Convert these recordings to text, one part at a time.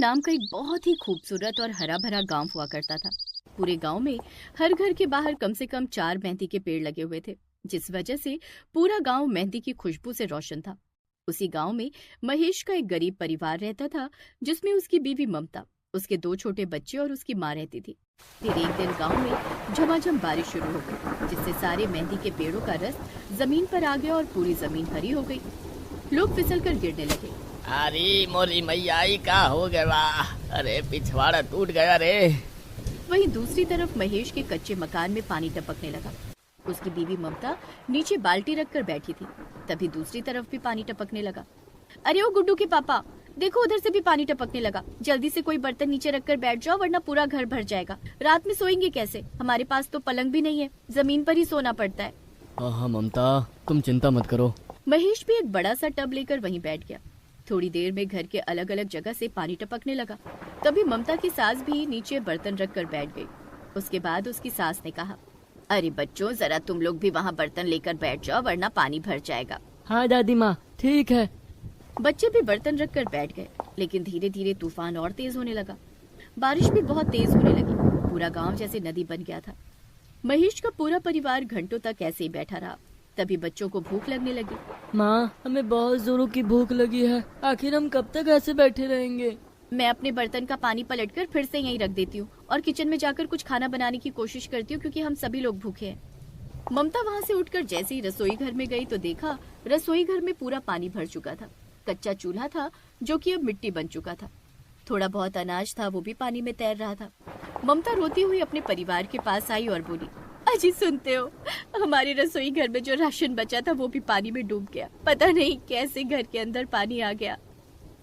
नाम का एक बहुत ही खूबसूरत और हरा भरा गांव हुआ करता था। पूरे गांव में हर घर के बाहर कम से कम 4 मेहंदी के पेड़ लगे हुए थे, जिस वजह से पूरा गांव मेहंदी की खुशबू से रोशन था। उसी गांव में महेश का एक गरीब परिवार रहता था, जिसमें उसकी बीवी ममता, उसके 2 छोटे बच्चे और उसकी माँ रहती थी। फिर एक दिन गांव में झमाझम बारिश शुरू हो गई, जिससे सारे मेहंदी के पेड़ों का रस जमीन पर आ गया और पूरी जमीन हरी हो गई। लोग फिसलकर गिरने लगे। अरे मोरी मैयाई का हो गया, अरे पिछवाड़ा टूट गया रे। वहीं दूसरी तरफ महेश के कच्चे मकान में पानी टपकने लगा। उसकी बीवी ममता नीचे बाल्टी रखकर बैठी थी। तभी दूसरी तरफ भी पानी टपकने लगा। अरे ओ गुड्डू के पापा, देखो उधर से भी पानी टपकने लगा। जल्दी से कोई बर्तन नीचे रखकर बैठ जाओ, वरना पूरा घर भर जाएगा। रात में सोएंगे कैसे? हमारे पास तो पलंग भी नहीं है, जमीन पर ही सोना पड़ता है। हाँ ममता, तुम चिंता मत करो। महेश भी एक बड़ा सा टब लेकर वहीं बैठ गया। थोड़ी देर में घर के अलग अलग जगह से पानी टपकने लगा। तभी ममता की सास भी नीचे बर्तन रखकर बैठ गई। उसके बाद उसकी सास ने कहा, अरे बच्चों, जरा तुम लोग भी वहाँ बर्तन लेकर बैठ जाओ, वरना पानी भर जाएगा। हाँ दादी माँ, ठीक है। बच्चे भी बर्तन रखकर बैठ गए, लेकिन धीरे धीरे तूफान और तेज होने लगा। बारिश भी बहुत तेज होने लगी। पूरा गांव जैसे नदी बन गया था। महेश का पूरा परिवार घंटों तक ऐसे ही बैठा रहा। तभी बच्चों को भूख लगने लगी। माँ, हमें बहुत जोरों की भूख लगी है। आखिर हम कब तक ऐसे बैठे रहेंगे? मैं अपने बर्तन का पानी पलटकर फिर से यहीं रख देती हूँ और किचन में जाकर कुछ खाना बनाने की कोशिश करती हूँ, क्योंकि हम सभी लोग भूखे हैं। ममता वहाँ से उठकर जैसे ही रसोई घर में गई तो देखा रसोई घर में पूरा पानी भर चुका था। कच्चा चूल्हा था जो कि अब मिट्टी बन चुका था। थोड़ा बहुत अनाज था, वो भी पानी में तैर रहा था। ममता रोती हुई अपने परिवार के पास आई और बोली, अजी सुनते हो, हमारे रसोई घर में जो राशन बचा था वो भी पानी में डूब गया। पता नहीं कैसे घर के अंदर पानी आ गया।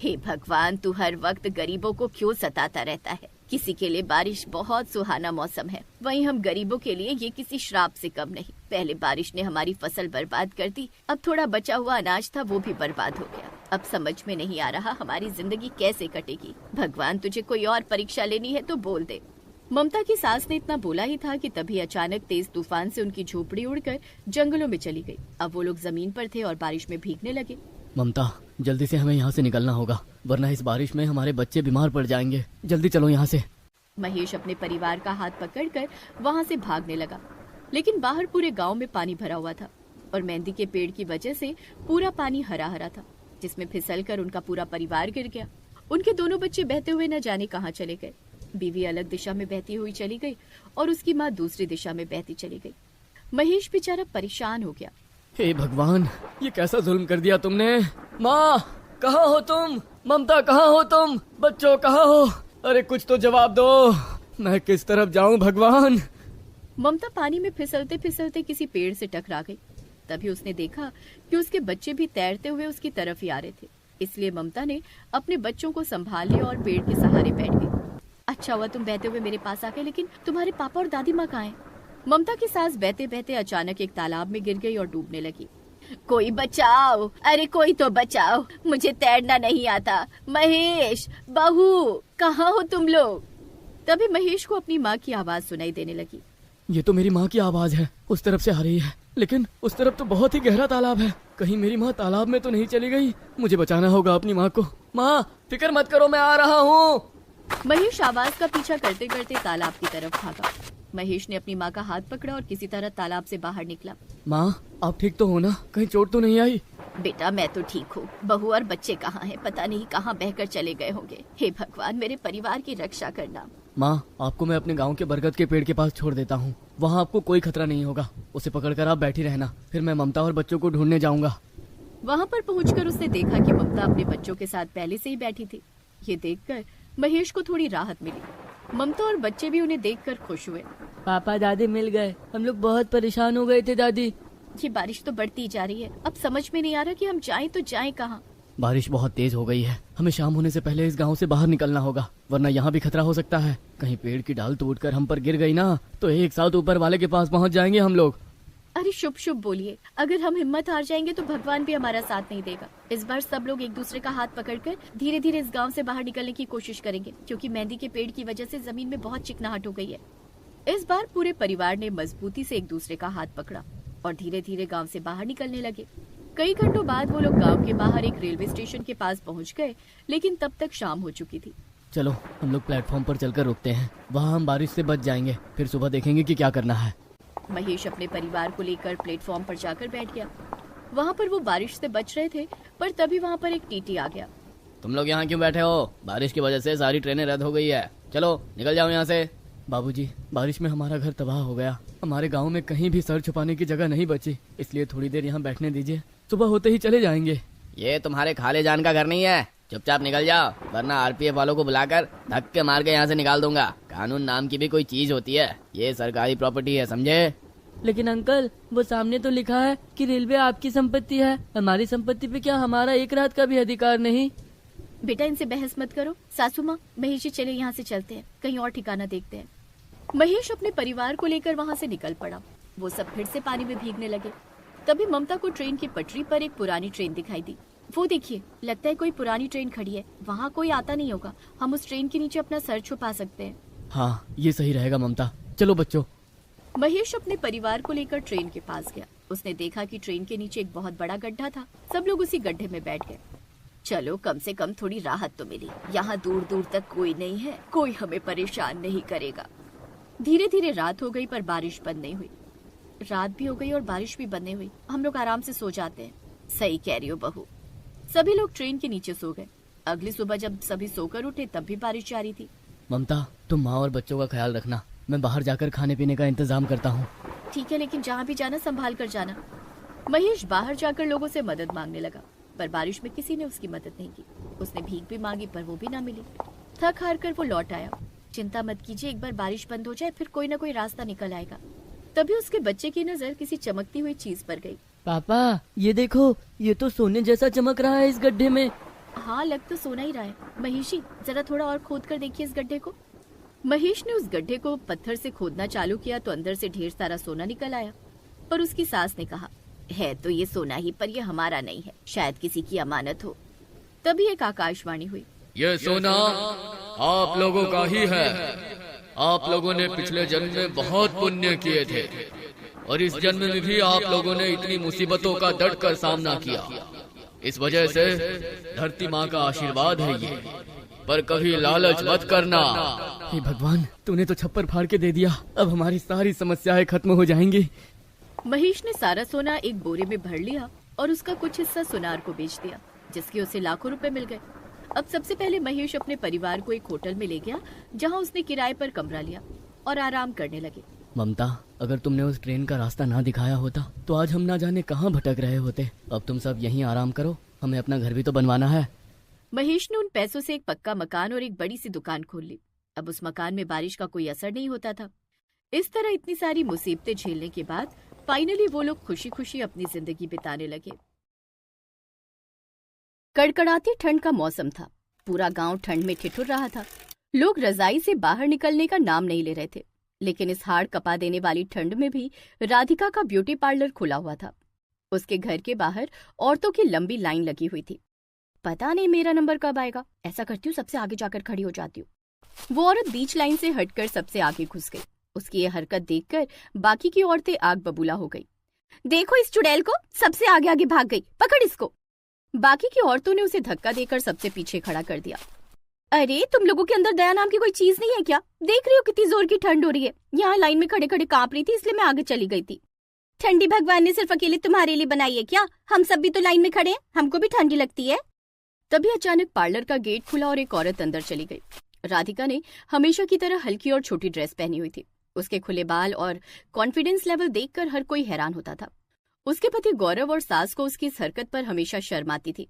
हे भगवान, तू हर वक्त गरीबों को क्यों सताता रहता है? किसी के लिए बारिश बहुत सुहाना मौसम है, वहीं हम गरीबों के लिए ये किसी श्राप से कम नहीं। पहले बारिश ने हमारी फसल बर्बाद कर दी, अब थोड़ा बचा हुआ अनाज था वो भी बर्बाद हो गया। अब समझ में नहीं आ रहा हमारी जिंदगी कैसे कटेगी। भगवान, तुझे कोई और परीक्षा लेनी है तो बोल दे। ममता की सास ने इतना बोला ही था कि तभी अचानक तेज तूफान से उनकी झोपड़ी उड़कर जंगलों में चली गई। अब वो लोग जमीन पर थे और बारिश में भीगने लगे। ममता, जल्दी से हमें यहाँ से निकलना होगा, वरना इस बारिश में हमारे बच्चे बीमार पड़ जाएंगे। जल्दी चलो यहाँ से। महेश अपने परिवार का हाथ पकड़कर वहाँ से भागने लगा, लेकिन बाहर पूरे गांव में पानी भरा हुआ था और मेहंदी के पेड़ की वजह से पूरा पानी हरा हरा था, जिसमें फिसलकर उनका पूरा परिवार गिर गया। उनके दोनों बच्चे बहते हुए न जाने कहाँ चले गए। बीवी अलग दिशा में बहती हुई चली गई और उसकी माँ दूसरी दिशा में बहती चली गई। महेश बेचारा परेशान हो गया। हे भगवान, ये कैसा जुल्म कर दिया तुमने। माँ, कहाँ हो तुम? ममता, कहाँ हो तुम? बच्चों, कहाँ हो? अरे कुछ तो जवाब दो, मैं किस तरफ जाऊँ भगवान? ममता पानी में फिसलते फिसलते किसी पेड़ से टकरा गई। तभी उसने देखा कि उसके बच्चे भी तैरते हुए उसकी तरफ ही आ रहे थे। इसलिए ममता ने अपने बच्चों को संभाल लिया और पेड़ के सहारे बैठ गई। अच्छा हुआ तुम बहते हुए मेरे पास आ गए, लेकिन तुम्हारे पापा और दादी माँ कहाँ हैं? ममता की सास बहते बहते अचानक एक तालाब में गिर गई और डूबने लगी। कोई बचाओ, अरे कोई तो बचाओ, मुझे तैरना नहीं आता। महेश, बहू, कहाँ हो तुम लोग? तभी महेश को अपनी माँ की आवाज सुनाई देने लगी। ये तो मेरी माँ की आवाज है, उस तरफ से आ रही है, लेकिन उस तरफ तो बहुत ही गहरा तालाब है। कहीं मेरी माँ तालाब में तो नहीं चली गई? मुझे बचाना होगा अपनी माँ को। माँ, फिक्र मत करो, मैं आ रहा हूँ। महेश आवाज का पीछा करते करते तालाब की तरफ भागा। महेश ने अपनी माँ का हाथ पकड़ा और किसी तरह तालाब से बाहर निकला। माँ, आप ठीक तो हो ना? कहीं चोट तो नहीं आई? बेटा, मैं तो ठीक हूँ। बहू और बच्चे कहाँ हैं? पता नहीं कहाँ बहकर चले गए होंगे। हे भगवान, मेरे परिवार की रक्षा करना। माँ, आपको मैं अपने गांव के बरगद के पेड़ के पास छोड़ देता हूँ, वहाँ आपको कोई खतरा नहीं होगा। उसे पकड़कर आप बैठी रहना, फिर मैं ममता और बच्चों को ढूंढने जाऊंगा। वहाँ पर पहुँचकर उसने देखा कि ममता अपने बच्चों के साथ पहले से ही बैठी थी। ये देखकर महेश को थोड़ी राहत मिली। ममता और बच्चे भी उन्हें देखकर खुश हुए। पापा दादी मिल गए, हम लोग बहुत परेशान हो गए थे दादी। ये बारिश तो बढ़ती जा रही है, अब समझ में नहीं आ रहा कि हम जाएं तो जाएं कहाँ। बारिश बहुत तेज हो गई है, हमें शाम होने से पहले इस गांव से बाहर निकलना होगा, वरना यहाँ भी खतरा हो सकता है। कहीं पेड़ की डाल टूटकर हम पर गिर गई ना, तो एक साथ ऊपर वाले के पास पहुँच जाएंगे हम लोग। अरे शुभ शुभ बोलिए, अगर हम हिम्मत हार जाएंगे तो भगवान भी हमारा साथ नहीं देगा। इस बार सब लोग एक दूसरे का हाथ पकड़कर धीरे धीरे इस गांव से बाहर निकलने की कोशिश करेंगे, क्योंकि मेहंदी के पेड़ की वजह से जमीन में बहुत चिकनाहट हो गई है। इस बार पूरे परिवार ने मजबूती से एक दूसरे का हाथ पकड़ा और धीरे धीरे गांव से बाहर निकलने लगे। कई घंटों बाद वो लोग गांव के बाहर एक रेलवे स्टेशन के पास पहुंच गए, लेकिन तब तक शाम हो चुकी थी। चलो हम लोग प्लेटफॉर्म पर चलकर रुकते हैं, वहाँ हम बारिश से बच जाएंगे, फिर सुबह देखेंगे कि क्या करना है। महेश अपने परिवार को लेकर प्लेटफॉर्म पर जाकर बैठ गया। वहाँ पर वो बारिश से बच रहे थे, पर तभी वहाँ पर एक टीटी आ गया। तुम लोग यहाँ क्यों बैठे हो? बारिश की वजह से सारी ट्रेनें रद्द हो गई है, चलो निकल जाओ यहाँ से। बाबूजी, बारिश में हमारा घर तबाह हो गया, हमारे गांव में कहीं भी सर छुपाने की जगह नहीं बची, इसलिए थोड़ी देर यहाँ बैठने दीजिए, सुबह होते ही चले जाएंगे। ये तुम्हारे खाले जान का घर नहीं है, चुपचाप निकल जाओ, वरना आरपीएफ वालों को बुलाकर धक्के मार के यहाँ से निकाल दूंगा। कानून नाम की भी कोई चीज होती है, ये सरकारी प्रॉपर्टी है, समझे? लेकिन अंकल, वो सामने तो लिखा है कि रेलवे आपकी संपत्ति है, हमारी संपत्ति पे क्या हमारा एक रात का भी अधिकार नहीं? बेटा इनसे बहस मत करो। सासू माँ, महेश जी चले यहाँ से चलते हैं, कहीं और ठिकाना देखते हैं। महेश अपने परिवार को लेकर वहाँ से निकल पड़ा। वो सब फिर से पानी में भीगने लगे। तभी ममता को ट्रेन की पटरी पर एक पुरानी ट्रेन दिखाई दी। वो देखिए, लगता है कोई पुरानी ट्रेन खड़ी है, वहाँ कोई आता नहीं होगा, हम उस ट्रेन के नीचे अपना सर छुपा सकते हैं। हाँ, ये सही रहेगा ममता, चलो बच्चों। महेश अपने परिवार को लेकर ट्रेन के पास गया। उसने देखा कि ट्रेन के नीचे एक बहुत बड़ा गड्ढा था। सब लोग उसी गड्ढे में बैठ गए। चलो कम से कम थोड़ी राहत तो मिली, यहाँ दूर दूर तक कोई नहीं है, कोई हमें परेशान नहीं करेगा। धीरे धीरे रात हो गई पर बारिश बंद नहीं हुई। रात भी हो गई और बारिश भी बंद नहीं हुई। हम लोग आराम से सो जाते हैं। सही कह रही हो बहू। सभी लोग ट्रेन के नीचे सो गए। अगली सुबह जब सभी सोकर उठे तब भी बारिश जारी थी। ममता, तुम माँ और बच्चों का ख्याल रखना, मैं बाहर जाकर खाने पीने का इंतजाम करता हूँ। ठीक है, लेकिन जहाँ भी जाना संभाल कर जाना। महेश बाहर जाकर लोगों से मदद मांगने लगा, पर बारिश में किसी ने उसकी मदद नहीं की। उसने भीख भी मांगी पर वो भी ना मिली। थक हार कर वो लौट आया। चिंता मत कीजिए, एक बार बारिश बंद हो जाए फिर कोई ना कोई रास्ता निकल आएगा। तभी उसके बच्चे की नजर किसी चमकती हुई चीज पर गई। पापा, ये देखो, ये तो सोने जैसा चमक रहा है इस गड्ढे में। हाँ, लग तो सोना ही रहा है। महेशी, जरा थोड़ा और खोद कर देखिए इस गड्ढे को। महेश ने उस गड्ढे को पत्थर से खोदना चालू किया तो अंदर से ढेर सारा सोना निकल आया। पर उसकी सास ने कहा, है तो ये सोना ही, पर ये हमारा नहीं है, शायद किसी की अमानत हो। तभी एक आकाशवाणी हुई। ये सोना आप लोगों का ही है। आप लोगों ने पिछले जन्म में बहुत पुण्य किए थे और इस जन्म में भी आप लोगों ने इतनी मुसीबतों का डट कर सामना किया। इस वजह से धरती माँ का आशीर्वाद है ये, पर कभी लालच मत करना। हे भगवान, तूने तो छप्पर फाड़ के दे दिया, अब हमारी सारी समस्याएं खत्म हो जाएंगी। महेश ने सारा सोना एक बोरे में भर लिया और उसका कुछ हिस्सा सुनार को बेच दिया, जिसके उसे लाखों रुपए मिल गए। अब सबसे पहले महेश अपने परिवार को एक होटल में ले गया, जहां उसने किराए पर कमरा लिया और आराम करने लगे। ममता, अगर तुमने उस ट्रेन का रास्ता ना दिखाया होता तो आज हम ना जाने कहाँ भटक रहे होते। अब तुम सब यहीं आराम करो, हमें अपना घर भी तो बनवाना है। महेश ने उन पैसों से एक पक्का मकान और एक बड़ी सी दुकान खोल ली। अब उस मकान में बारिश का कोई असर नहीं होता था। इस तरह इतनी सारी मुसीबतें झेलने के बाद फाइनली वो लोग खुशी खुशी अपनी जिंदगी बिताने लगे। कड़कड़ाती ठंड का मौसम था। पूरा गांव ठंड में ठिठुर रहा था। लोग रजाई से बाहर निकलने का नाम नहीं ले रहे थे। लेकिन इस हाड़ कपा देने वाली ठंड में भी राधिका का ब्यूटी पार्लर खुला हुआ था। उसके घर के बाहर औरतों की लंबी लाइन लगी हुई थी। पता नहीं मेरा नंबर कब आएगा, ऐसा करती हूँ सबसे आगे जाकर खड़ी हो जाती हूँ। वो औरत बीच लाइन से हटकर सबसे आगे घुस गई। उसकी ये हरकत देखकर बाकी की औरतें आग बबूला हो गई। देखो इस चुड़ैल को, सबसे आगे आगे भाग गई, पकड़ इसको। बाकी की औरतों ने उसे धक्का देकर सबसे पीछे खड़ा कर दिया। अरे तुम लोगों के अंदर दया नाम की कोई चीज नहीं है क्या? देख रही हो कितनी जोर की ठंड हो रही है। यहाँ लाइन में खड़े खड़े कांप रही थी, इसलिए मैं आगे चली गई थी। ठंडी भगवान ने सिर्फ अकेले तुम्हारे लिए बनाई है क्या? हम सब भी तो लाइन में खड़े हैं, हमको भी ठंडी लगती है। तभी अचानक पार्लर का गेट खुला और एक औरत अंदर चली गई। राधिका ने हमेशा की तरह हल्की और छोटी ड्रेस पहनी हुई थी। उसके खुले बाल और कॉन्फिडेंस लेवल देखकर हर कोई हैरान होता था। उसके पति गौरव और सास को उसकी इस हरकत पर हमेशा शर्म आती थी।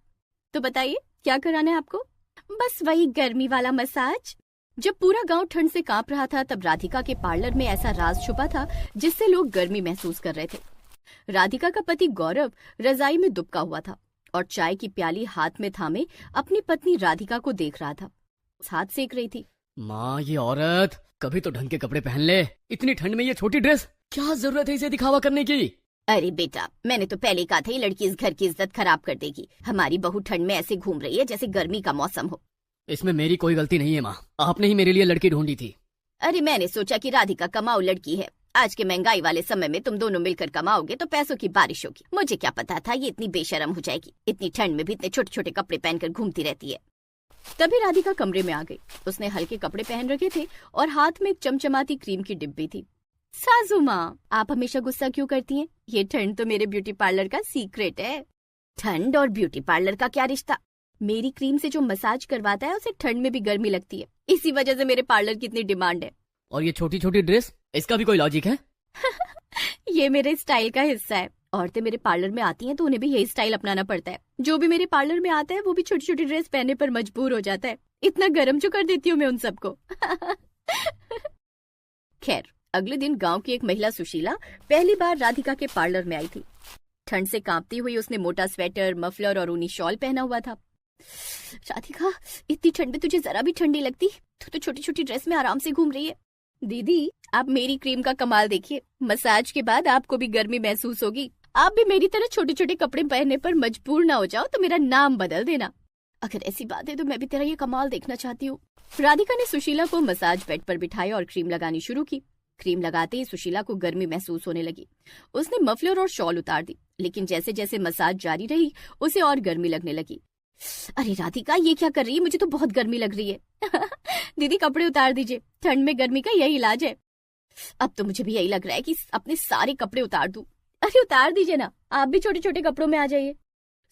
तो बताइए क्या कराना है आपको? बस वही गर्मी वाला मसाज। जब पूरा गांव ठंड से कांप रहा था तब राधिका के पार्लर में ऐसा राज छुपा था जिससे लोग गर्मी महसूस कर रहे थे। राधिका का पति गौरव रजाई में दुबका हुआ था और चाय की प्याली हाथ में थामे अपनी पत्नी राधिका को देख रहा था। हाथ सेक रही थी। माँ, ये औरत कभी तो ढंग के कपड़े पहन ले। इतनी ठंड में ये छोटी ड्रेस, क्या जरूरत है इसे दिखावा करने की? अरे बेटा, मैंने तो पहले कहा था ये लड़की इस घर की इज्जत खराब कर देगी। हमारी बहू ठंड में ऐसे घूम रही है जैसे गर्मी का मौसम हो। इसमें मेरी कोई गलती नहीं है माँ, आपने ही मेरे लिए लड़की ढूंढी थी। अरे मैंने सोचा कि राधिका कमाऊ लड़की है। आज के महंगाई वाले समय में तुम दोनों मिलकर कमाओगे तो पैसों की बारिश होगी। मुझे क्या पता था ये इतनी बेशर्म हो जाएगी। इतनी ठंड में भी इतने छोटे छोटे कपड़े पहनकर घूमती रहती है। तभी राधिका कमरे में आ गई। उसने हल्के कपड़े पहन रखे थे और हाथ में एक चमचमाती क्रीम की डिब्बी थी। सासू माँ, आप हमेशा गुस्सा क्यों करती हैं? ये ठंड तो मेरे ब्यूटी पार्लर का सीक्रेट है। ठंड और ब्यूटी पार्लर का क्या रिश्ता? मेरी क्रीम से जो मसाज करवाता है उसे ठंड में भी गर्मी लगती है, इसी वजह से मेरे पार्लर की इतनी डिमांड है। और ये छोटी छोटी ड्रेस, इसका भी कोई लॉजिक है? ये मेरे स्टाइल का हिस्सा है। औरतें मेरे पार्लर में आती हैं तो उन्हें भी यही स्टाइल अपनाना पड़ता है। जो भी मेरे पार्लर में आता है वो भी छोटी छोटी ड्रेस पहनने पर मजबूर हो जाता है। इतना गर्म जो कर देती हूँ मैं उन सबको। खैर, अगले दिन गांव की एक महिला सुशीला पहली बार राधिका के पार्लर में आई थी। ठंड से कांपती हुई उसने मोटा स्वेटर, मफलर और ऊनी शॉल पहना हुआ था। राधिका, इतनी ठंड में तुझे जरा भी ठंडी लगती? तू तो छोटी छोटी ड्रेस में आराम से घूम रही है। दीदी, आप मेरी क्रीम का कमाल देखिए। मसाज के बाद आपको भी गर्मी महसूस होगी। आप भी मेरी तरह छोटे छोटे कपड़े पहनने पर मजबूर ना हो जाओ तो मेरा नाम बदल देना। अगर ऐसी बात है तो मैं भी तेरा ये कमाल देखना चाहती हूँ। राधिका ने सुशीला को मसाज बेड पर बिठाया और क्रीम लगानी शुरू की। क्रीम लगाते ही सुशीला को गर्मी महसूस होने लगी। उसने मफलर और शॉल उतार दी, लेकिन जैसे जैसे मसाज जारी रही उसे और गर्मी लगने लगी। अरे राधिका, ये क्या कर रही है? मुझे तो बहुत गर्मी लग रही है। दीदी, कपड़े उतार दीजिए, ठंड में गर्मी का यही इलाज है। अब तो मुझे भी यही लग रहा है कि अपने सारे कपड़े उतार दूं। अरे उतार दीजिए ना, आप भी छोटे छोटे कपड़ों में आ जाइए।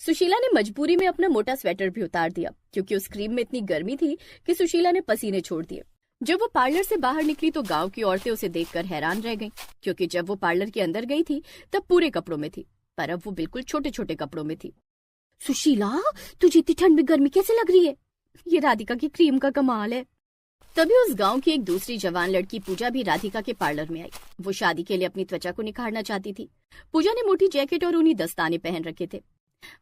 सुशीला ने मजबूरी में अपना मोटा स्वेटर भी उतार दिया, क्योंकि उस क्रीम में इतनी गर्मी थी कि सुशीला ने पसीने छोड़ दिए। जब वो पार्लर से बाहर निकली तो गांव की औरतें उसे देखकर हैरान रह गईं, क्योंकि जब वो पार्लर के अंदर गई थी तब पूरे कपड़ों में थी, पर अब वो बिल्कुल छोटे छोटे कपड़ों में थी। सुशीला, तुझे इतनी ठंड में गर्मी कैसे लग रही है? ये राधिका की क्रीम का कमाल है। तभी उस गांव की एक दूसरी जवान लड़की पूजा भी राधिका के पार्लर में आई। वो शादी के लिए अपनी त्वचा को निखारना चाहती थी। पूजा ने मोटी जैकेट और ऊनी दस्ताने पहन रखे थे।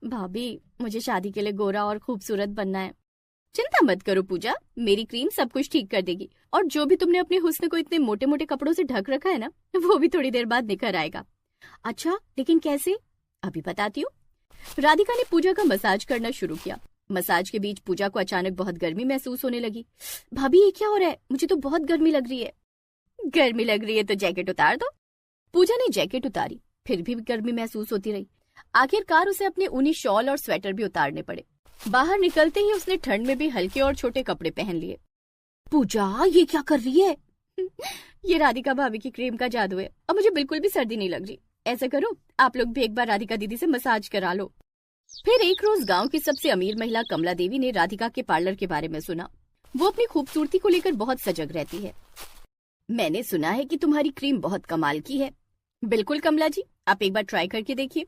भाभी, मुझे शादी के लिए गोरा और खूबसूरत बनना है। चिंता मत करो पूजा, मेरी क्रीम सब कुछ ठीक कर देगी। और जो भी तुमने अपने हुस्न को इतने मोटे मोटे कपड़ों से ढक रखा है ना, वो भी थोड़ी देर बाद निखर आएगा। अच्छा, लेकिन कैसे? अभी बताती हूँ। राधिका ने पूजा का मसाज करना शुरू किया। मसाज के बीच पूजा को अचानक बहुत गर्मी महसूस होने लगी। भाभी, ये क्या हो रहा है? मुझे तो बहुत गर्मी लग रही है। गर्मी लग रही है तो जैकेट उतार दो। पूजा ने जैकेट उतारी, फिर भी गर्मी महसूस होती रही। आखिरकार उसे अपने ऊनी शॉल और स्वेटर भी उतारने पड़े। बाहर निकलते ही उसने ठंड में भी हल्के और छोटे कपड़े पहन लिए। पूजा, ये क्या कर रही है? ये राधिका भाभी की क्रीम का जादू है और मुझे बिल्कुल भी सर्दी नहीं लग रही। ऐसा करो, आप लोग भी एक बार राधिका दीदी से मसाज करा लो। फिर एक रोज गांव की सबसे अमीर महिला कमला देवी ने राधिका के पार्लर के बारे में सुना। वो अपनी खूबसूरती को लेकर बहुत सजग रहती है। मैंने सुना है कि तुम्हारी क्रीम बहुत कमाल की है। बिल्कुल कमला जी, आप एक बार ट्राई करके देखिए।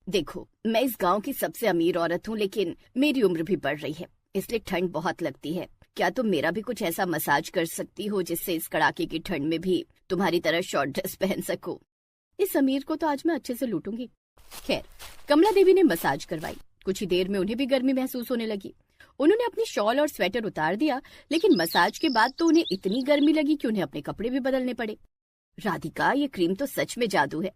देखो, मैं इस गांव की सबसे अमीर औरत हूँ, लेकिन मेरी उम्र भी बढ़ रही है, इसलिए ठंड बहुत लगती है। क्या तुम मेरा भी कुछ ऐसा मसाज कर सकती हो जिससे इस कड़ाके की ठंड में भी तुम्हारी तरह शॉर्ट ड्रेस पहन सकूं? इस अमीर को तो आज मैं अच्छे से लूटूंगी। खैर, कमला देवी ने मसाज करवाई। कुछ ही देर में उन्हें भी गर्मी महसूस होने लगी। उन्होंने अपनी शॉल और स्वेटर उतार दिया, लेकिन मसाज के बाद तो उन्हें इतनी गर्मी लगी कि उन्हें अपने कपड़े भी बदलने पड़े। राधिका, ये क्रीम तो सच में जादू है।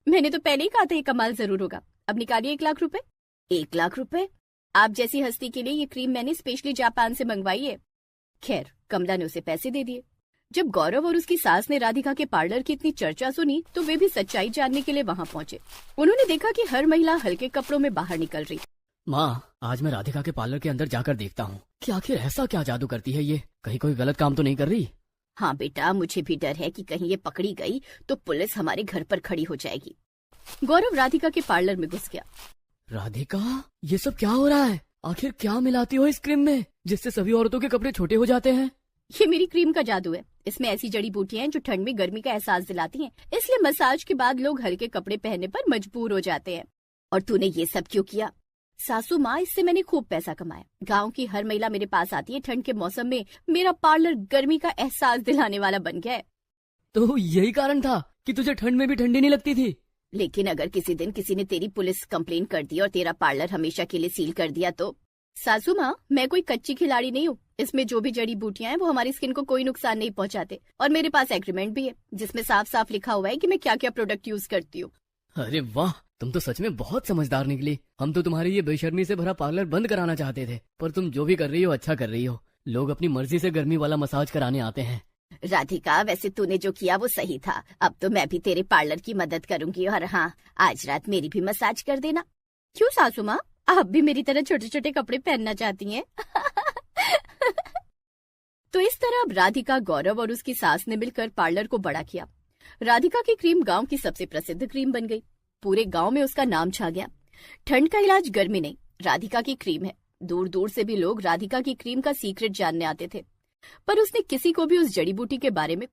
मैंने तो पहले ही कहा था ये कमाल जरूर होगा। अब निकालिए 1 लाख रुपए। 1 लाख रुपए? आप जैसी हस्ती के लिए ये क्रीम मैंने स्पेशली जापान से मंगवाई है। खैर, कमला ने उसे पैसे दे दिए। जब गौरव और उसकी सास ने राधिका के पार्लर की इतनी चर्चा सुनी तो वे भी सच्चाई जानने के लिए वहां पहुंचे। उन्होंने देखा कि हर महिला हल्के कपड़ों में बाहर निकल रही। माँ, आज मैं राधिका के पार्लर के अंदर जाकर देखता हूँ कि आखिर ऐसा क्या जादू करती है ये। कहीं कोई गलत काम तो नहीं कर रही? हाँ बेटा, मुझे भी डर है कि कहीं ये पकड़ी गई तो पुलिस हमारे घर पर खड़ी हो जाएगी। गौरव राधिका के पार्लर में घुस गया। राधिका, ये सब क्या हो रहा है? आखिर क्या मिलाती हो इस क्रीम में जिससे सभी औरतों के कपड़े छोटे हो जाते हैं? ये मेरी क्रीम का जादू है। इसमें ऐसी जड़ी बूटियां हैं जो ठंड में गर्मी का एहसास दिलाती हैं, इसलिए मसाज के बाद लोग हल्के कपड़े पहनने पर मजबूर हो जाते हैं। और तूने ये सब क्यों किया? सासू माँ, इससे मैंने खूब पैसा कमाया। गांव की हर महिला मेरे पास आती है। ठंड के मौसम में मेरा पार्लर गर्मी का एहसास दिलाने वाला बन गया है। तो यही कारण था कि तुझे ठंड में भी ठंडी नहीं लगती थी? लेकिन अगर किसी दिन किसी ने तेरी पुलिस कंप्लेन कर दी और तेरा पार्लर हमेशा के लिए सील कर दिया तो? सासू माँ, मैं कोई कच्ची खिलाड़ी नहीं हूँ। इसमें जो भी जड़ी बूटियां हैं वो हमारी स्किन को कोई नुकसान नहीं पहुँचाते। और मेरे पास एग्रीमेंट भी है जिसमें साफ साफ लिखा हुआ है कि मैं क्या क्या प्रोडक्ट यूज करती हूँ। अरे वाह, तुम तो सच में बहुत समझदार निकली। हम तो तुम्हारी ये बेशर्मी से भरा पार्लर बंद कराना चाहते थे, पर तुम जो भी कर रही हो अच्छा कर रही हो। लोग अपनी मर्जी से गर्मी वाला मसाज कराने आते हैं। राधिका, वैसे तूने जो किया वो सही था। अब तो मैं भी तेरे पार्लर की मदद करूंगी। और हाँ, आज रात मेरी भी मसाज कर देना। क्यों सासू माँ, आप भी मेरी तरह छोटे छोटे कपड़े पहनना चाहती हैं? तो इस तरह अब राधिका, गौरव और उसकी सास ने मिलकर पार्लर को बड़ा किया। राधिका की क्रीम गांव की सबसे प्रसिद्ध क्रीम बन गई। पूरे गांव में उसका नाम छा गया। ठंड का इलाज गर्मी नहीं, राधिका की क्रीम है। दूर दूर से भी लोग राधिका की क्रीम का सीक्रेट जानने आते थे, पर उसने किसी को भी उस जड़ी बूटी के बारे में